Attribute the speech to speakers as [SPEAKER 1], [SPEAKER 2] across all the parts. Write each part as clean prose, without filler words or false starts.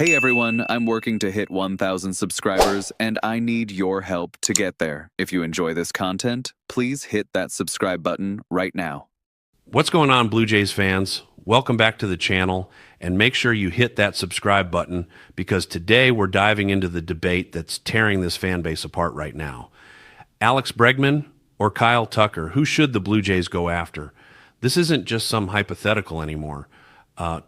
[SPEAKER 1] Hey everyone, I'm working to hit 1,000 subscribers and I need your help to get there. If you enjoy this content, please hit that subscribe button right now.
[SPEAKER 2] What's going on, Blue Jays fans? Welcome back to the channel, and make sure you hit that subscribe button because today we're diving into the debate that's tearing this fan base apart right now. Alex Bregman or Kyle Tucker, who should the Blue Jays go after? This isn't just some hypothetical anymore.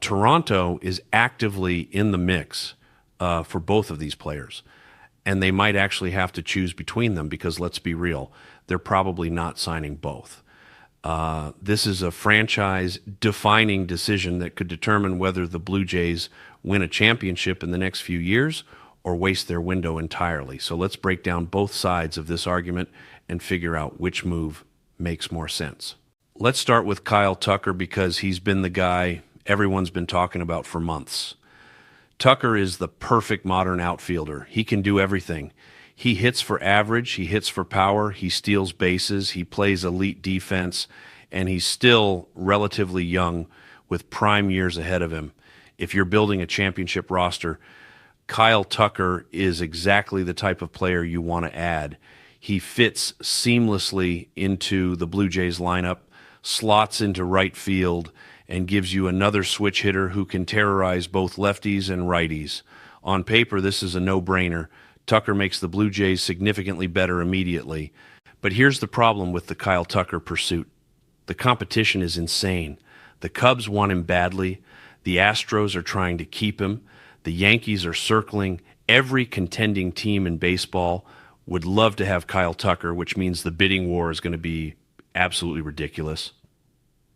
[SPEAKER 2] Toronto is actively in the mix for both of these players, and they might actually have to choose between them because, let's be real, they're probably not signing both. This is a franchise-defining decision that could determine whether the Blue Jays win a championship in the next few years or waste their window entirely. So let's break down both sides of this argument and figure out which move makes more sense. Let's start with Kyle Tucker because he's been the guy everyone's been talking about for months. Tucker is the perfect modern outfielder. He can do everything. He hits for average, he hits for power, he steals bases, he plays elite defense, and he's still relatively young with prime years ahead of him. If you're building a championship roster, Kyle Tucker is exactly the type of player you want to add. He fits seamlessly into the Blue Jays lineup, slots into right field, and gives you another switch hitter who can terrorize both lefties and righties. On paper, this is a no-brainer. Tucker makes the Blue Jays significantly better immediately. But here's the problem with the Kyle Tucker pursuit. The competition is insane. The Cubs want him badly. The Astros are trying to keep him. The Yankees are circling. Every contending team in baseball would love to have Kyle Tucker, which means the bidding war is going to be absolutely ridiculous.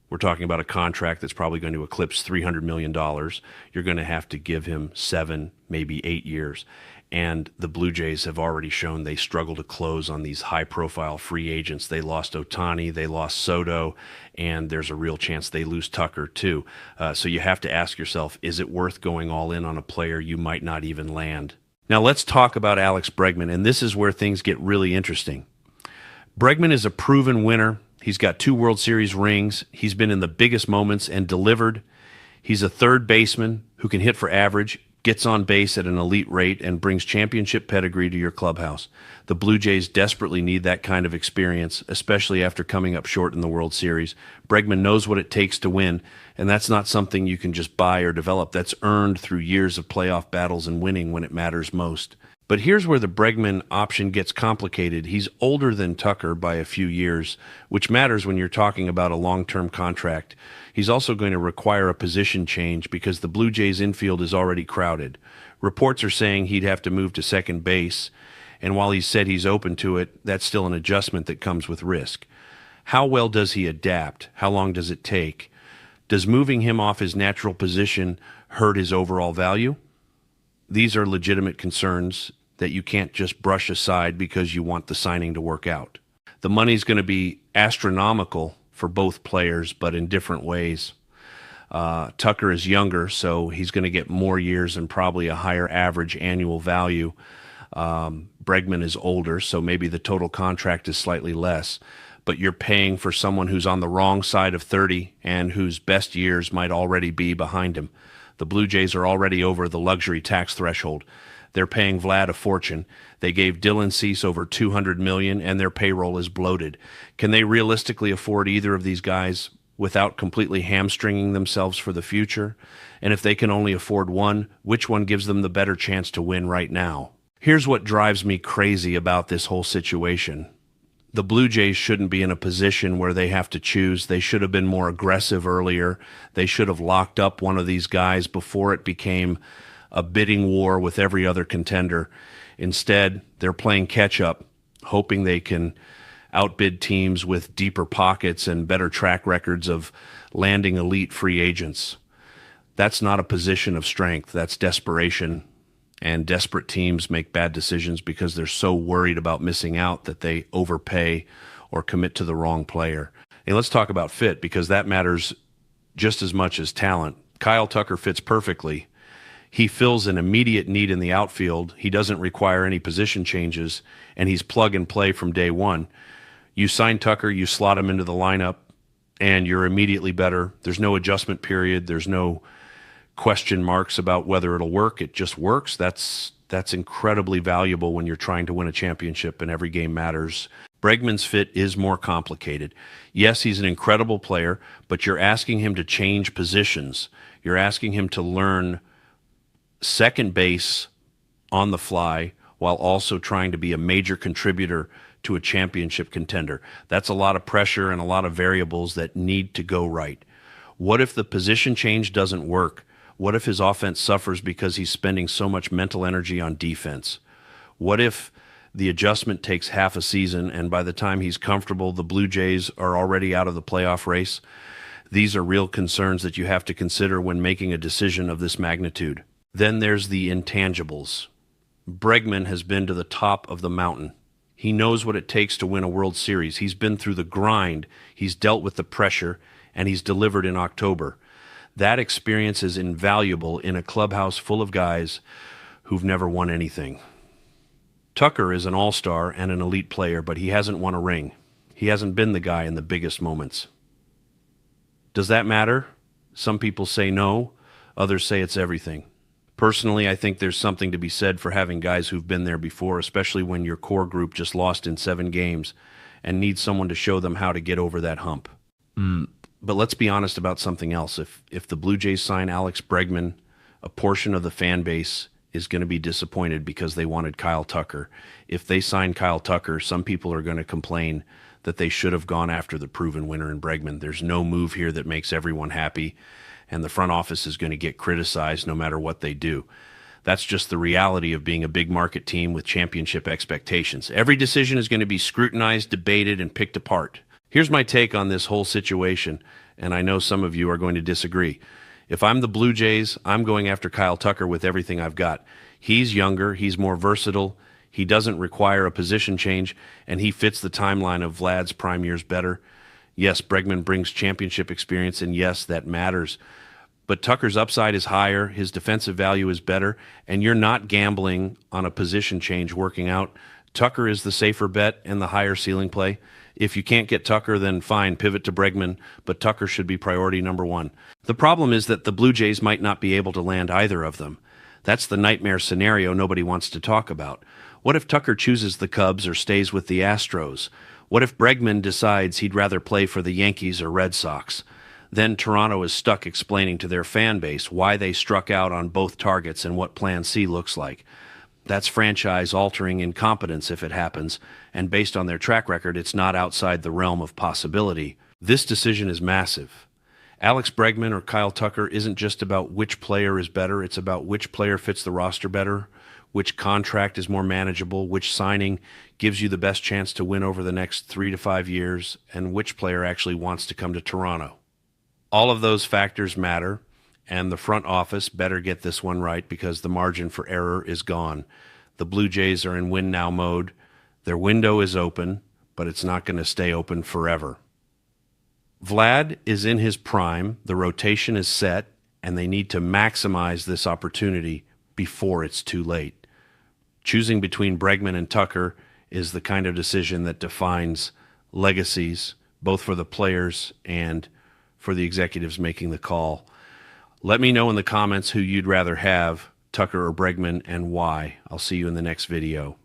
[SPEAKER 2] We're talking about a contract that's probably going to eclipse $300 million. You're going to have to give him 7, maybe 8 years. And the Blue Jays have already shown they struggle to close on these high-profile free agents. They lost Ohtani, they lost Soto, and there's a real chance they lose Tucker too. So you have to ask yourself, is it worth going all in on a player you might not even land? Now let's talk about Alex Bregman, and this is where things get really interesting. Bregman is a proven winner. He's got 2 World Series rings. He's been in the biggest moments and delivered. He's a third baseman who can hit for average, gets on base at an elite rate, and brings championship pedigree to your clubhouse. The Blue Jays desperately need that kind of experience, especially after coming up short in the World Series. Bregman knows what it takes to win, and that's not something you can just buy or develop. That's earned through years of playoff battles and winning when it matters most. But here's where the Bregman option gets complicated. He's older than Tucker by a few years, which matters when you're talking about a long-term contract. He's also going to require a position change because the Blue Jays infield is already crowded. Reports are saying he'd have to move to second base, and while he said he's open to it, that's still an adjustment that comes with risk. How well does he adapt? How long does it take? Does moving him off his natural position hurt his overall value? These are legitimate concerns that you can't just brush aside because you want the signing to work out. The money's going to be astronomical for both players, but in different ways. Tucker is younger, so he's going to get more years and probably a higher average annual value. Bregman is older, so maybe the total contract is slightly less, but you're paying for someone who's on the wrong side of 30 and whose best years might already be behind him. The Blue Jays are already over the luxury tax threshold. They're paying Vlad a fortune. They gave Dylan Cease over $200 million, and their payroll is bloated. Can they realistically afford either of these guys without completely hamstringing themselves for the future? And if they can only afford one, which one gives them the better chance to win right now? Here's what drives me crazy about this whole situation. The Blue Jays shouldn't be in a position where they have to choose. They should have been more aggressive earlier. They should have locked up one of these guys before it became a bidding war with every other contender. Instead, they're playing catch-up, hoping they can outbid teams with deeper pockets and better track records of landing elite free agents. That's not a position of strength. That's desperation. And desperate teams make bad decisions because they're so worried about missing out that they overpay or commit to the wrong player. And let's talk about fit because that matters just as much as talent. Kyle Tucker fits perfectly. He fills an immediate need in the outfield. He doesn't require any position changes, and he's plug and play from day one. You sign Tucker, you slot him into the lineup, and you're immediately better. There's no adjustment period. There's no question marks about whether it'll work. It just works. That's incredibly valuable when you're trying to win a championship and every game matters. Bregman's fit is more complicated. Yes, he's an incredible player, but you're asking him to change positions. You're asking him to learn second base on the fly while also trying to be a major contributor to a championship contender. That's a lot of pressure and a lot of variables that need to go right. What if the position change doesn't work? What if his offense suffers because he's spending so much mental energy on defense? What if the adjustment takes half a season and by the time he's comfortable, the Blue Jays are already out of the playoff race? These are real concerns that you have to consider when making a decision of this magnitude. Then there's the intangibles. Bregman has been to the top of the mountain. He knows what it takes to win a World Series. He's been through the grind, he's dealt with the pressure, and he's delivered in October. That experience is invaluable in a clubhouse full of guys who've never won anything. Tucker is an all-star and an elite player, but he hasn't won a ring. He hasn't been the guy in the biggest moments. Does that matter? Some people say no, others say it's everything. Personally, I think there's something to be said for having guys who've been there before, especially when your core group just lost in 7 games and needs someone to show them how to get over that hump. But let's be honest about something else. If the Blue Jays sign Alex Bregman, a portion of the fan base is going to be disappointed because they wanted Kyle Tucker. If they sign Kyle Tucker, some people are going to complain that they should have gone after the proven winner in Bregman. There's no move here that makes everyone happy, and the front office is going to get criticized no matter what they do. That's just the reality of being a big market team with championship expectations. Every decision is going to be scrutinized, debated, and picked apart. Here's my take on this whole situation, and I know some of you are going to disagree. If I'm the Blue Jays, I'm going after Kyle Tucker with everything I've got. He's younger, he's more versatile, he doesn't require a position change, and he fits the timeline of Vlad's prime years better. Yes, Bregman brings championship experience, and yes, that matters. But Tucker's upside is higher, his defensive value is better, and you're not gambling on a position change working out. Tucker is the safer bet and the higher ceiling play. If you can't get Tucker, then fine, pivot to Bregman, but Tucker should be priority number 1. The problem is that the Blue Jays might not be able to land either of them. That's the nightmare scenario nobody wants to talk about. What if Tucker chooses the Cubs or stays with the Astros? What if Bregman decides he'd rather play for the Yankees or Red Sox? Then Toronto is stuck explaining to their fan base why they struck out on both targets and what Plan C looks like. That's franchise-altering incompetence if it happens, and based on their track record, it's not outside the realm of possibility. This decision is massive. Alex Bregman or Kyle Tucker isn't just about which player is better, it's about which player fits the roster better, which contract is more manageable, which signing gives you the best chance to win over the next 3 to 5 years, and which player actually wants to come to Toronto. All of those factors matter, and the front office better get this one right because the margin for error is gone. The Blue Jays are in win now mode. Their window is open, but it's not going to stay open forever. Vlad is in his prime, the rotation is set, and they need to maximize this opportunity before it's too late. Choosing between Bregman and Tucker is the kind of decision that defines legacies, both for the players and for the executives making the call. Let me know in the comments who you'd rather have, Tucker or Bregman, and why. I'll see you in the next video.